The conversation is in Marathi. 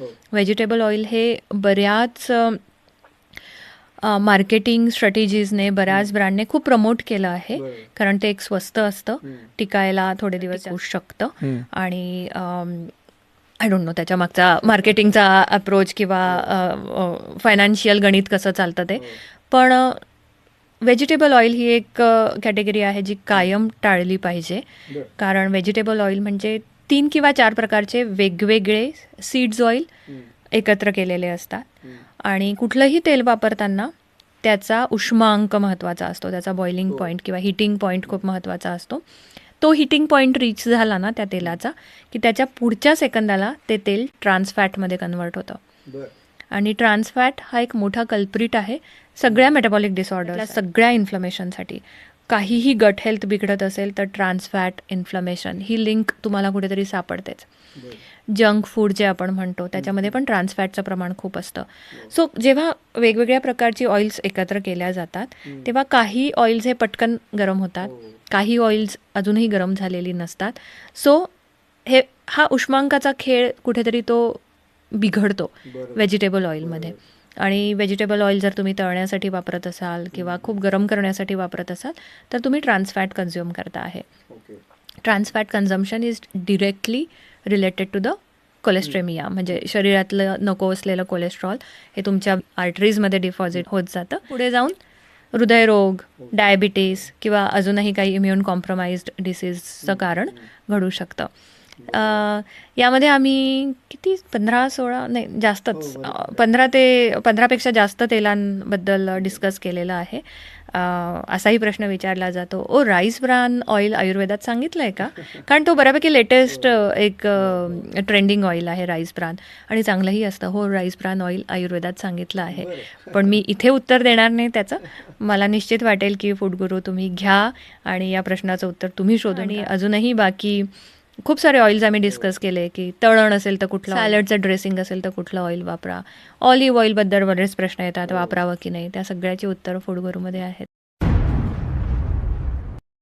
हो. व्हेजिटेबल ऑइल हे बऱ्याच मार्केटिंग स्ट्रॅटेजीजने बऱ्याच ब्रँडने खूप प्रमोट केलं आहे. बरोबर. कारण ते एक स्वस्त असतं, टिकायला थोडे दिवस होऊ शकतं हम्म. आणि आय डोंट नो त्याच्या मागचा मार्केटिंगचा अप्रोच किंवा फायनान्शियल गणित कसं चालतं ते. पण व्हेजिटेबल ऑइल ही एक कॅटेगरी आहे जी कायम टाळली पाहिजे. बरं. कारण व्हेजिटेबल ऑइल म्हणजे 3 किंवा 4 प्रकारचे वेगवेगळे सीड्स ऑइल एकत्र केलेले असतात आणि कुठलंही तेल वापरताना त्याचा उष्मांक महत्त्वाचा असतो, त्याचा बॉइलिंग हो. पॉईंट किंवा हिटिंग पॉईंट खूप महत्त्वाचा असतो. तो हिटिंग पॉईंट रीच झाला ना त्या तेलाचा, की त्याच्या पुढच्या सेकंदाला ते तेल ट्रान्सफॅटमध्ये कन्वर्ट होतं. बरं. आणि ट्रान्सफॅट हा एक मोठा कल्प्रिट आहे सगळ्या मेटाबॉलिक डिसऑर्डर, सगळ्या इन्फ्लमेशनसाठी. काहीही गट हेल्थ बिघडत असेल तर ट्रान्सफॅट, इन्फ्लमेशन ही लिंक तुम्हाला कुठेतरी सापडतेच. बरं. जंक फूड जे आपण म्हणतो त्याच्यामध्ये पण ट्रान्सफॅटचं प्रमाण खूप असतं. सो जेव्हा वेगवेगळ्या प्रकारची ऑइल्स एकत्र केल्या जातात तेव्हा काही ऑइल्स हे पटकन गरम होतात, काही ऑइल्स अजूनही गरम झालेली नसतात. सो हा उष्मांकाचा खेळ कुठेतरी तो बिघडतो बरोबर. व्हेजिटेबल ऑइलमध्ये. आणि व्हेजिटेबल ऑइल जर तुम्ही तळण्यासाठी वापरत असाल किंवा खूप गरम करण्यासाठी वापरत असाल तर तुम्ही ट्रान्सफॅट कन्झ्युम करता आहे. Okay. Trans fat consumption is directly related to the cholesteremia, म्हणजे शरीरातलं नको असलेलं कोलेस्ट्रॉल हे तुमच्या आर्टरीजमध्ये डिपॉझिट होत जातं. पुढे जाऊन हृदयरोग, डायबिटीस किंवा अजूनही काही इम्युन कॉम्प्रोमाइज्ड डिसीजचं कारण घडू शकतं. यामध्ये आम्ही किती 15-16 नाही जास्तच 15पेक्षा जास्त तेलांबद्दल डिस्कस केलेलं आहे. असाही प्रश्न विचारला जातो, राईस ब्रान ऑइल आयुर्वेदात सांगितलं आहे का? कारण तो बऱ्यापैकी लेटेस्ट एक ट्रेंडिंग ऑइल आहे राईस ब्रान आणि चांगलंही असतं. हो, राईस ब्रान ऑइल आयुर्वेदात सांगितलं आहे. पण मी इथे उत्तर देणार नाही त्याचं. मला निश्चित वाटेल की फूड गुरु तुम्ही घ्या आणि या प्रश्नाचं उत्तर तुम्ही शोधून. आणि अजूनही बाकी खूप सारे ऑइल्स आम्ही डिस्कस केले की तळण असेल तर कुठलं, सॅलडचं ड्रेसिंग असेल तर कुठलं ऑइल वापरा, ऑलिव्ह ऑइलबद्दल बरेच प्रश्न येतात वापरावं की नाही. त्या सगळ्याची उत्तरं फूड गुरूमध्ये आहेत.